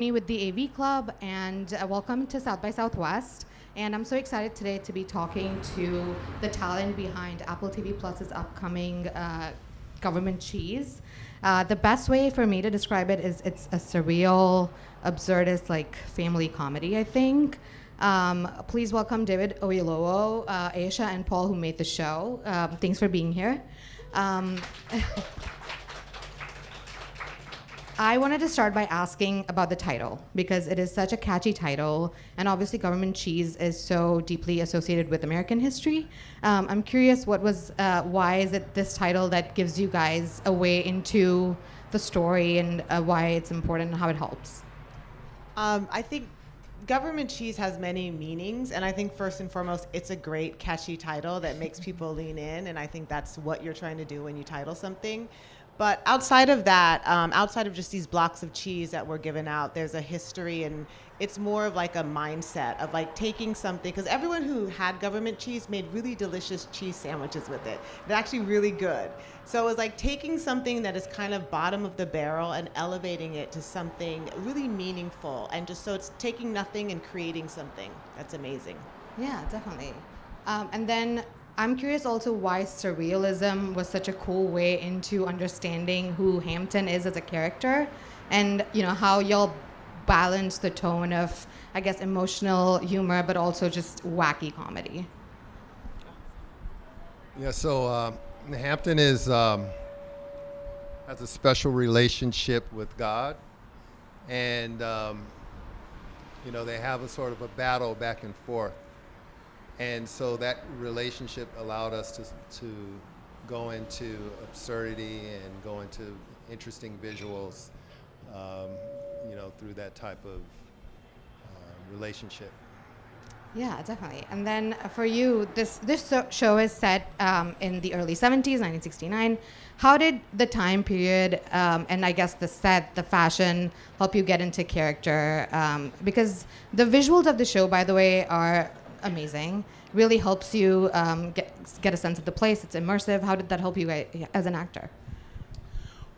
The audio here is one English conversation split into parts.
Me with the AV Club, and welcome to South by Southwest. And I'm so excited today to be talking to the talent behind Apple TV Plus's upcoming Government Cheese. The best way for me to describe it is it's a surreal, absurdist, like family comedy, I think. Please welcome David Oyelowo, Aisha, and Paul, who made the show. Thanks for being here. I wanted to start by asking about the title because it is such a catchy title, and obviously government cheese is so deeply associated with American history. I'm curious, why is it this title that gives you guys a way into the story and why it's important and how it helps? I think government cheese has many meanings, and I think first and foremost, it's a great catchy title that makes people lean in, and I think that's what you're trying to do when you title something. But outside of that, outside of just these blocks of cheese that were given out, there's a history, and it's more of like a mindset of like taking something, because everyone who had government cheese made really delicious cheese sandwiches with it. They're actually really good. So it was like taking something that is kind of bottom of the barrel and elevating it to something really meaningful. And just so it's taking nothing and creating something that's amazing. Yeah, definitely. And then I'm curious also why surrealism was such a cool way into understanding who Hampton is as a character, and how y'all balance the tone of, I guess, emotional humor, but also just wacky comedy. Yeah, so Hampton has a special relationship with God, and they have a sort of a battle back and forth. And so that relationship allowed us to go into absurdity and go into interesting visuals, through that type of relationship. Yeah, definitely. And then for you, this show is set in the early 70s, 1969. How did the time period and I guess the set, the fashion, help you get into character? Because the visuals of the show, by the way, are amazing. Really helps you get a sense of the place. It's immersive. How did that help you as an actor?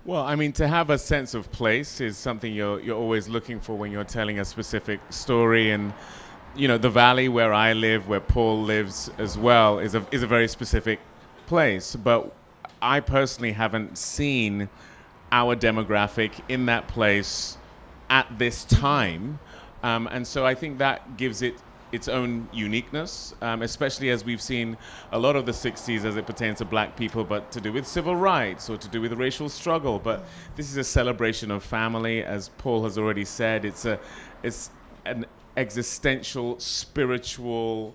Well, I mean, to have a sense of place is something you're always looking for when you're telling a specific story. And the valley where I live, where Paul lives as well, is a very specific place. But I personally haven't seen our demographic in that place at this time, and so I think that gives it its own uniqueness, especially as we've seen a lot of the 60s as it pertains to black people, but to do with civil rights or to do with racial struggle. But this is a celebration of family, as Paul has already said. It's an existential, spiritual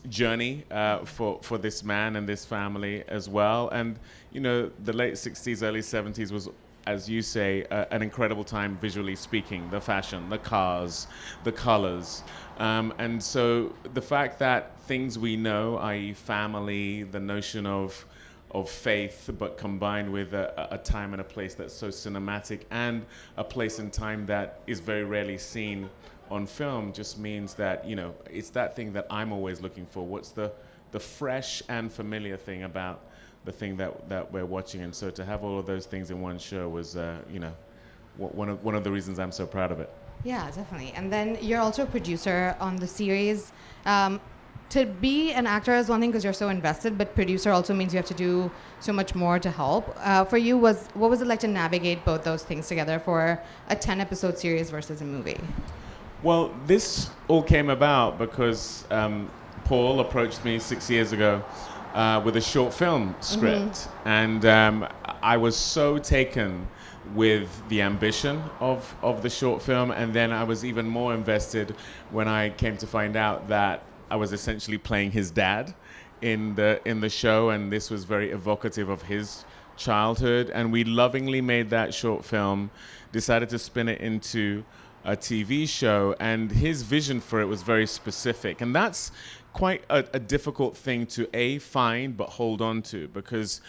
journey for this man and this family as well. And the late 60s, early 70s was, as you say, an incredible time visually speaking. The fashion, the cars, the colors. And so the fact that things we know, i.e. family, the notion of faith, but combined with a time and a place that's so cinematic, and a place and time that is very rarely seen on film, just means that, it's that thing that I'm always looking for. What's the fresh and familiar thing about the thing that we're watching? And so to have all of those things in one show was, one of the reasons I'm so proud of it. Yeah, definitely. And then you're also a producer on the series. To be an actor is one thing because you're so invested, but producer also means you have to do so much more to help. For you, what was it like to navigate both those things together for a 10-episode series versus a movie? Well, this all came about because Paul approached me 6 years ago with a short film script. And I was so taken with the ambition of the short film, and then I was even more invested when I came to find out that I was essentially playing his dad in the show, and this was very evocative of his childhood. And we lovingly made that short film, decided to spin it into a TV show, and his vision for it was very specific. And that's quite a difficult thing to find but hold on to, because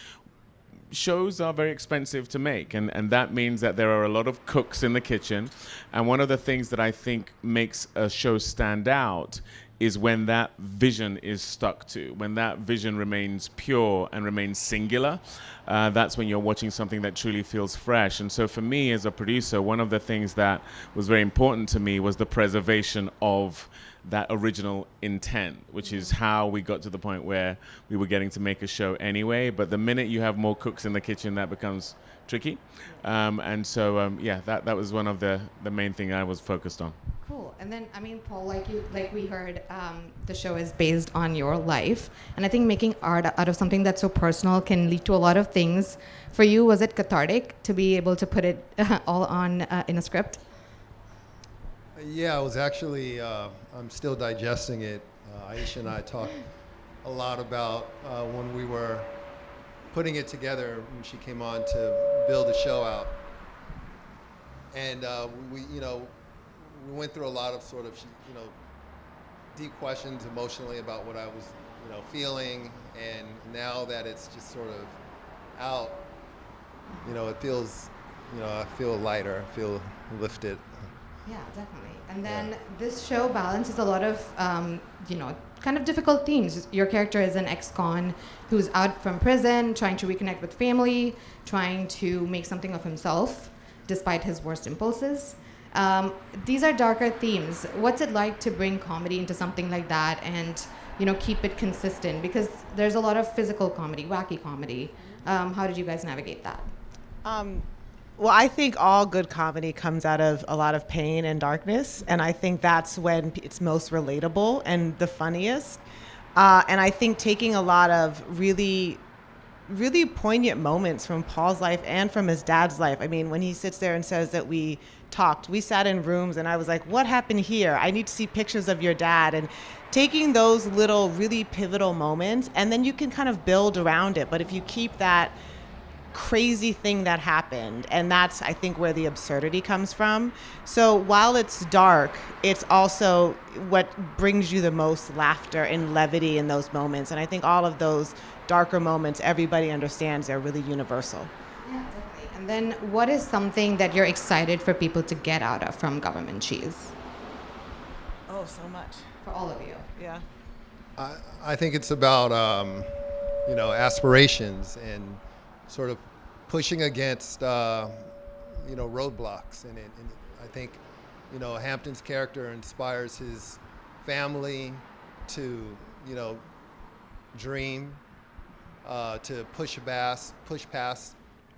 shows are very expensive to make, and that means that there are a lot of cooks in the kitchen. And one of the things that I think makes a show stand out is when that vision is stuck to, when that vision remains pure and remains singular. That's when you're watching something that truly feels fresh. And so for me as a producer, one of the things that was very important to me was the preservation of that original intent, which is how we got to the point where we were getting to make a show anyway. But the minute you have more cooks in the kitchen, that becomes tricky. And so, that was one of the main thing I was focused on. Cool. And then, I mean, Paul, like we heard, the show is based on your life. And I think making art out of something that's so personal can lead to a lot of things. For you, was it cathartic to be able to put it all on in a script? Yeah, I was actually, I'm still digesting it. Aisha and I talked a lot about when we were putting it together, when she came on to build the show out. And we went through a lot of sort of, deep questions emotionally about what I was, feeling. And now that it's just sort of out, it feels, I feel lighter, I feel lifted. Yeah, definitely. And then this show balances a lot of, kind of difficult themes. Your character is an ex-con who's out from prison, trying to reconnect with family, trying to make something of himself, despite his worst impulses. These are darker themes. What's it like to bring comedy into something like that and, keep it consistent? Because there's a lot of physical comedy, wacky comedy. How did you guys navigate that? Well, I think all good comedy comes out of a lot of pain and darkness, and I think that's when it's most relatable and the funniest. And I think taking a lot of really, really poignant moments from Paul's life and from his dad's life. I mean, when he sits there and says that we sat in rooms, and I was like, what happened here? I need to see pictures of your dad. And taking those little really pivotal moments, and then you can kind of build around it. But if you keep that crazy thing that happened, and that's, I think, where the absurdity comes from. So while it's dark, it's also what brings you the most laughter and levity in those moments. And I think all of those darker moments, everybody understands they're really universal. Yeah, definitely. And then what is something that you're excited for people to get out of from Government Cheese? Oh, so much. For all of you. Yeah. I think it's about, aspirations and sort of pushing against, roadblocks. And I think, Hampton's character inspires his family to, dream, to push past,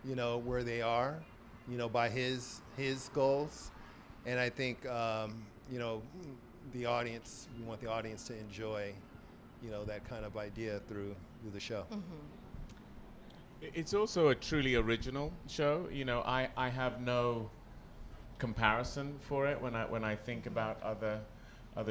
where they are, by his goals. And I think, the audience, we want the audience to enjoy, that kind of idea through the show. Mm-hmm. It's also a truly original show. I have no comparison for it when I think about other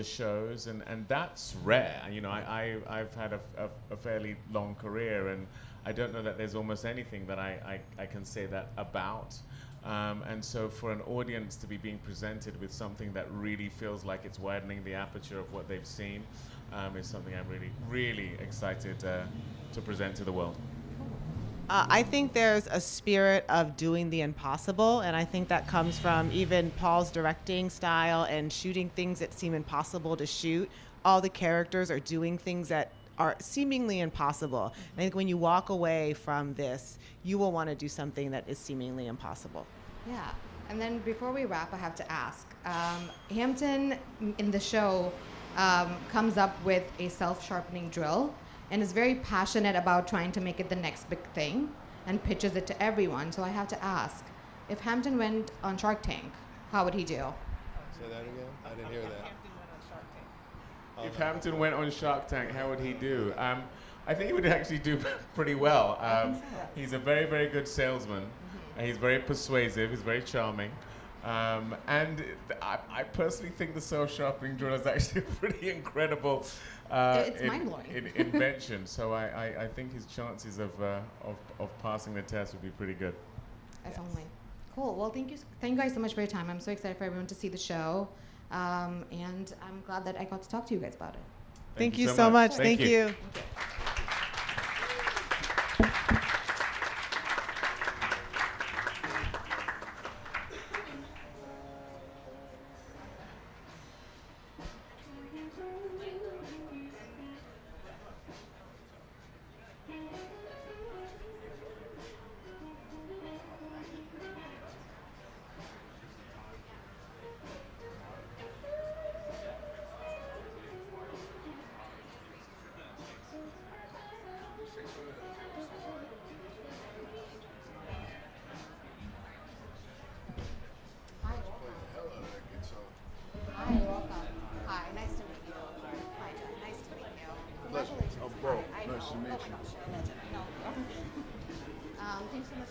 shows, and that's rare. I've had a fairly long career, and I don't know that there's almost anything that I can say that about. And so for an audience to be being presented with something that really feels like it's widening the aperture of what they've seen is something I'm really, really excited to present to the world. I think there's a spirit of doing the impossible, and I think that comes from even Paul's directing style and shooting things that seem impossible to shoot. All the characters are doing things that are seemingly impossible. I think when you walk away from this, you will want to do something that is seemingly impossible. Yeah. And then before we wrap, I have to ask, Hampton in the show comes up with a self-sharpening drill and is very passionate about trying to make it the next big thing and pitches it to everyone. So I have to ask, if Hampton went on Shark Tank, how would he do? Say that again? I didn't hear that. If Hampton went on Shark Tank, how would he do? I think he would actually do pretty well. He's a very, very good salesman. He's very persuasive. He's very charming. And I personally think the self-sharpening drill is actually a pretty incredible it's mind-blowing. Invention. So I think his chances of passing the test would be pretty good. Definitely. Cool. Well, thank you guys so much for your time. I'm so excited for everyone to see the show. And I'm glad that I got to talk to you guys about it. Thank you so much. Thank you. Thank you.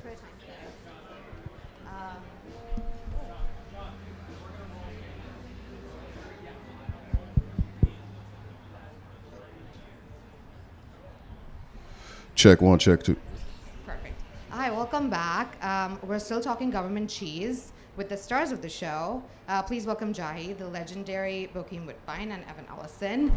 very tiny. Check one, check two. Perfect. Hi, welcome back. We're still talking government cheese with the stars of the show. Please welcome Jahi, the legendary Bokeem Woodbine, and Evan Ellison.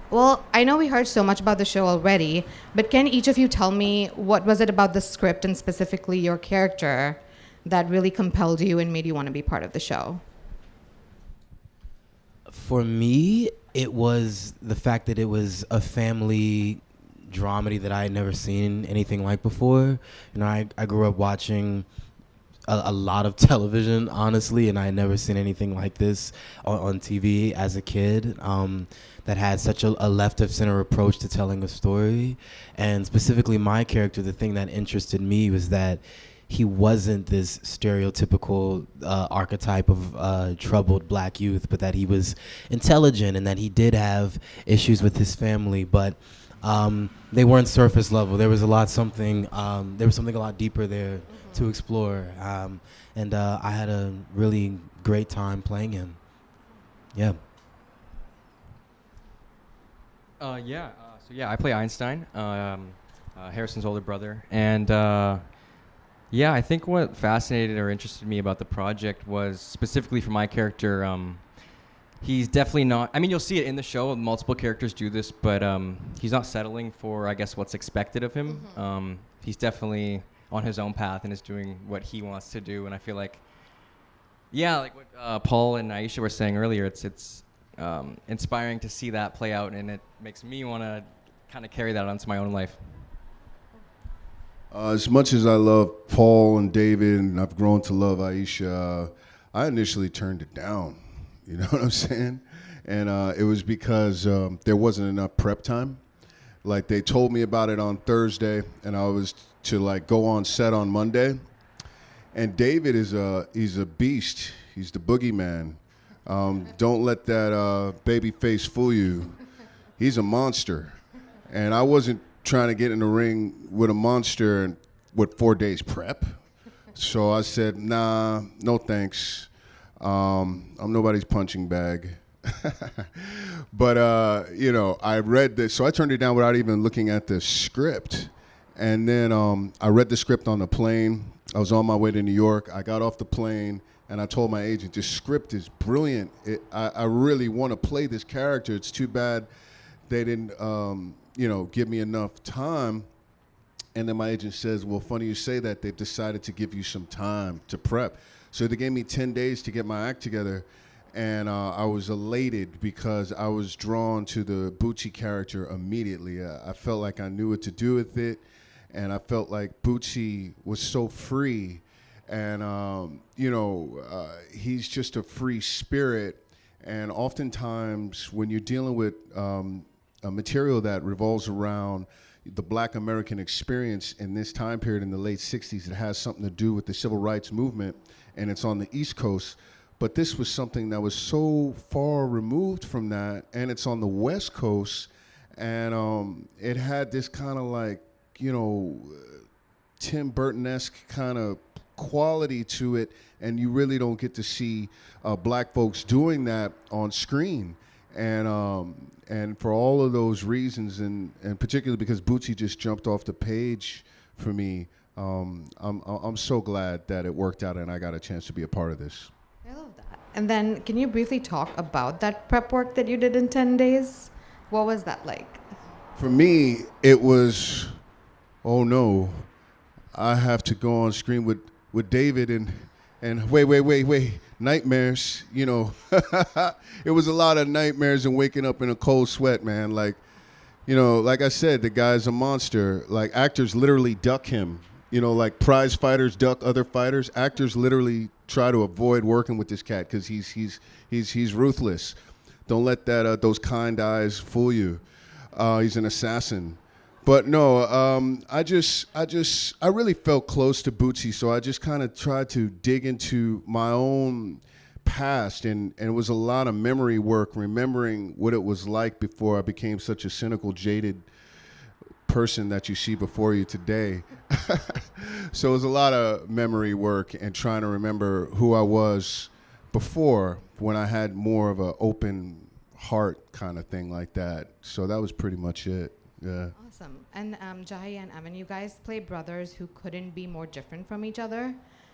Well, I know we heard so much about the show already, but can each of you tell me what was it about the script and specifically your character that really compelled you and made you want to be part of the show? For me, it was the fact that it was a family dramedy that I had never seen anything like before. You know, I grew up watching a lot of television, honestly, and I had never seen anything like this on TV as a kid that had such a left-of-center approach to telling a story. And specifically my character, the thing that interested me was that he wasn't this stereotypical archetype of troubled black youth, but that he was intelligent and that he did have issues with his family, but they weren't surface level. There was something a lot deeper there to explore, and I had a really great time playing him. Yeah. I play Einstein, Harrison's older brother, and I think what fascinated or interested me about the project was specifically for my character. He's definitely not. I mean, you'll see it in the show. Multiple characters do this, but he's not settling for, I guess, what's expected of him. He's definitely on his own path and is doing what he wants to do. And I feel like, like what Paul and Aisha were saying earlier, it's inspiring to see that play out, and it makes me want to kind of carry that onto my own life. As much as I love Paul and David, and I've grown to love Aisha, I initially turned it down. You know what I'm saying? And it was because there wasn't enough prep time. Like, they told me about it on Thursday, and I was to go on set on Monday. And David he's a beast. He's the boogeyman. Don't let that baby face fool you. He's a monster. And I wasn't trying to get in the ring with a monster with 4 days prep. So I said, nah, no thanks. I'm nobody's punching bag. But, I read this. So I turned it down without even looking at the script. And then I read the script on the plane. I was on my way to New York. I got off the plane, and I told my agent, this script is brilliant. I really want to play this character. It's too bad they didn't, give me enough time. And then my agent says, well, funny you say that. They've decided to give you some time to prep. So they gave me 10 days to get my act together, and I was elated because I was drawn to the Bootsy character immediately. I felt like I knew what to do with it, and I felt like Bootsy was so free, and he's just a free spirit. And oftentimes when you're dealing with a material that revolves around the Black American experience in this time period in the late 60s, it has something to do with the civil rights movement, and it's on the East Coast. But this was something that was so far removed from that, and it's on the West Coast, and it had this kind of Tim Burton-esque kind of quality to it, and you really don't get to see black folks doing that on screen. And for all of those reasons, and particularly because Bootsy just jumped off the page for me, I'm so glad that it worked out and I got a chance to be a part of this. I love that. And then can you briefly talk about that prep work that you did in 10 days? What was that like? For me, it was, oh no, I have to go on screen with David and wait, nightmares, It was a lot of nightmares and waking up in a cold sweat, man. Like I said, the guy's a monster. Like, actors literally duck him. Like prize fighters duck other fighters. Actors literally try to avoid working with this cat because he's ruthless. Don't let those kind eyes fool you. He's an assassin. But no, I really felt close to Bootsy, so I just kind of tried to dig into my own past, and it was a lot of memory work, remembering what it was like before I became such a cynical, jaded person that you see before you today. So it was a lot of memory work and trying to remember who I was before, when I had more of an open heart kind of thing like that. So that was pretty much it. Yeah. Awesome. And Jahi and Evan, you guys play brothers who couldn't be more different from each other.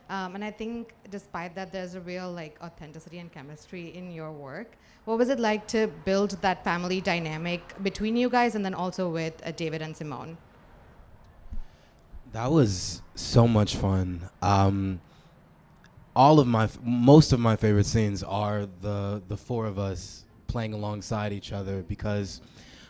And I think despite that, there's a real like authenticity and chemistry in your work. What was it like to build that family dynamic between you guys and then also with David and Simone? That was so much fun. Most of my favorite scenes are the four of us playing alongside each other, because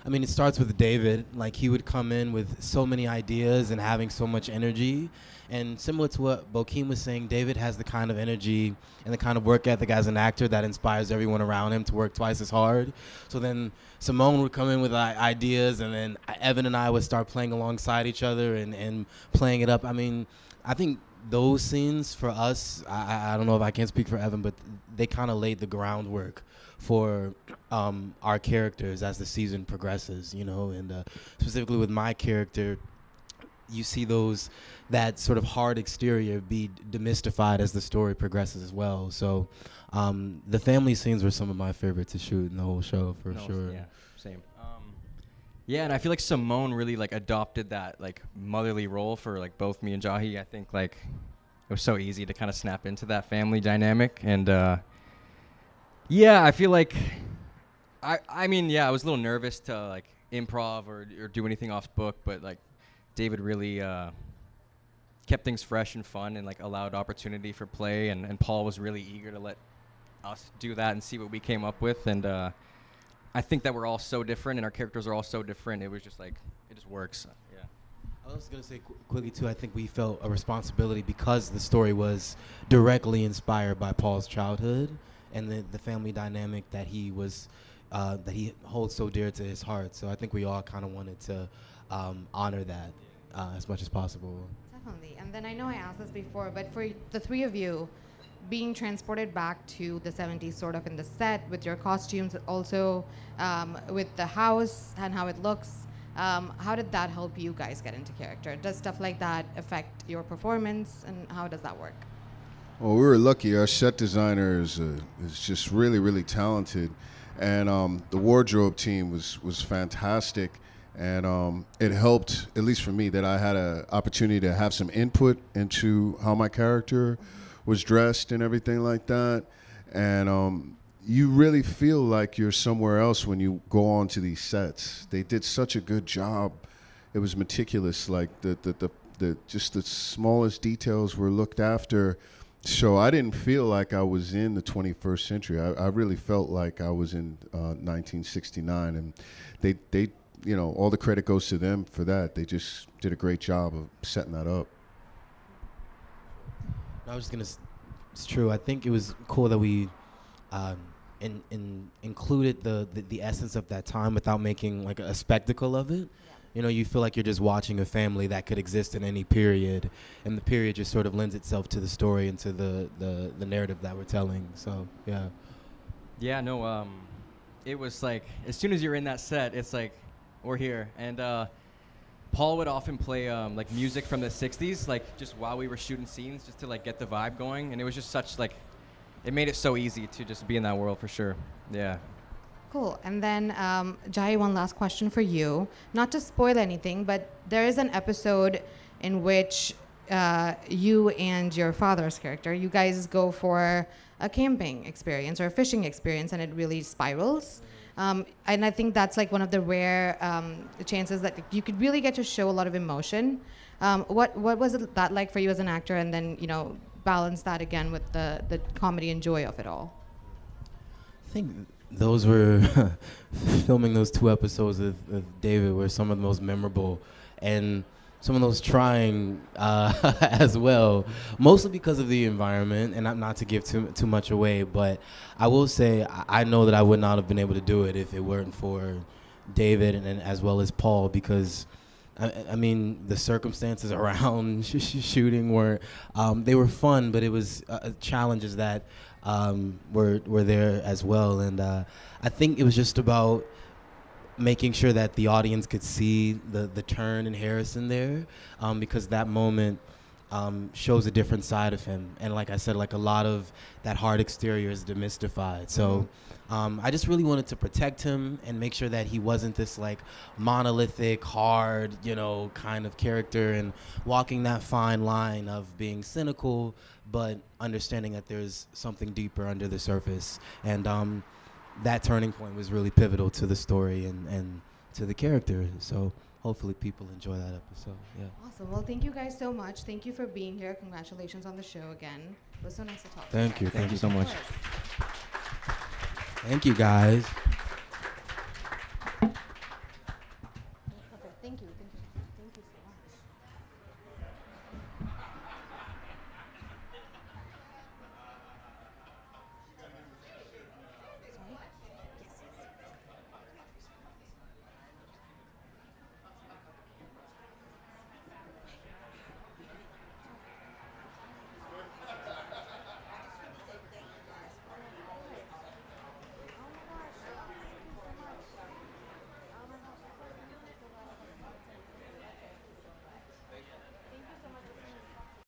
I mean, it starts with David. Like, he would come in with so many ideas and having so much energy. And similar to what Bokeem was saying, David has the kind of energy and the kind of work ethic as an actor that inspires everyone around him to work twice as hard. So then Simone would come in with ideas, and then Evan and I would start playing alongside each other and playing it up. I mean, I think those scenes for us, I don't know if I can speak for Evan, but they kind of laid the groundwork for our characters as the season progresses, you know, and specifically with my character, you see that sort of hard exterior be demystified as the story progresses as well. So the family scenes were some of my favorite to shoot in the whole show, for sure. Yeah, same. Yeah, and I feel like Simone really like adopted that like motherly role for like both me and Jahi. I think like it was so easy to kind of snap into that family dynamic, and yeah, I feel like I mean, yeah, I was a little nervous to like improv or do anything off book, but like David really kept things fresh and fun and like allowed opportunity for play, and Paul was really eager to let us do that and see what we came up with, and I think that we're all so different and our characters are all so different. It was just like, it just works. Yeah. I was going to say quickly too, I think we felt a responsibility because the story was directly inspired by Paul's childhood and the family dynamic that he was that he holds so dear to his heart. So I think we all kind of wanted to honor that as much as possible. Definitely. And then I know I asked this before, but for the three of you, being transported back to the 70s sort of in the set with your costumes, also with the house and how it looks, how did that help you guys get into character? Does stuff like that affect your performance, and how does that work? Well, we were lucky. Our set designer is just really, really talented, and the wardrobe team was fantastic, and it helped, at least for me, that I had an opportunity to have some input into how my character was dressed and everything like that, and you really feel like you're somewhere else when you go on to these sets. They did such a good job. It was meticulous. Like the just the smallest details were looked after. So I didn't feel like I was in the 21st century. I really felt like I was in 1969, and they you know, all the credit goes to them for that. They just did a great job of setting that up. I was it's true. I think it was cool that we included the essence of that time without making like a spectacle of it. Yeah. You know, you feel like you're just watching a family that could exist in any period, and the period just sort of lends itself to the story and to the narrative that we're telling. So yeah. Yeah, no, it was like as soon as you're in that set, it's like we're here, and Paul would often play like music from the 60s, like just while we were shooting scenes, just to like get the vibe going. And it was just such like, it made it so easy to just be in that world for sure. Yeah. Cool. And then, Jahi, one last question for you. Not to spoil anything, but there is an episode in which you and your father's character, you guys go for a camping experience or a fishing experience, and it really spirals. And I think that's like one of the rare chances that you could really get to show a lot of emotion. What was that like for you as an actor, and then, you know, balance that again with the comedy and joy of it all? I think those were filming those 2 episodes of David were some of the most memorable, and some of those trying as well, mostly because of the environment, and not to give too much away, but I will say I know that I would not have been able to do it if it weren't for David and as well as Paul, because I mean the circumstances around shooting were they were fun, but it was challenges that were there as well, and I think it was just about making sure that the audience could see the turn in Harrison there, because that moment shows a different side of him. And like I said, like a lot of that hard exterior is demystified. So I just really wanted to protect him and make sure that he wasn't this like monolithic, hard, kind of character, and walking that fine line of being cynical, but understanding that there's something deeper under the surface. And that turning point was really pivotal to the story and to the character. So hopefully people enjoy that episode. Yeah. Awesome. Well, thank you guys so much. Thank you for being here. Congratulations on the show again. It was so nice to talk to Thank you. Thank you so much. Thank you, guys.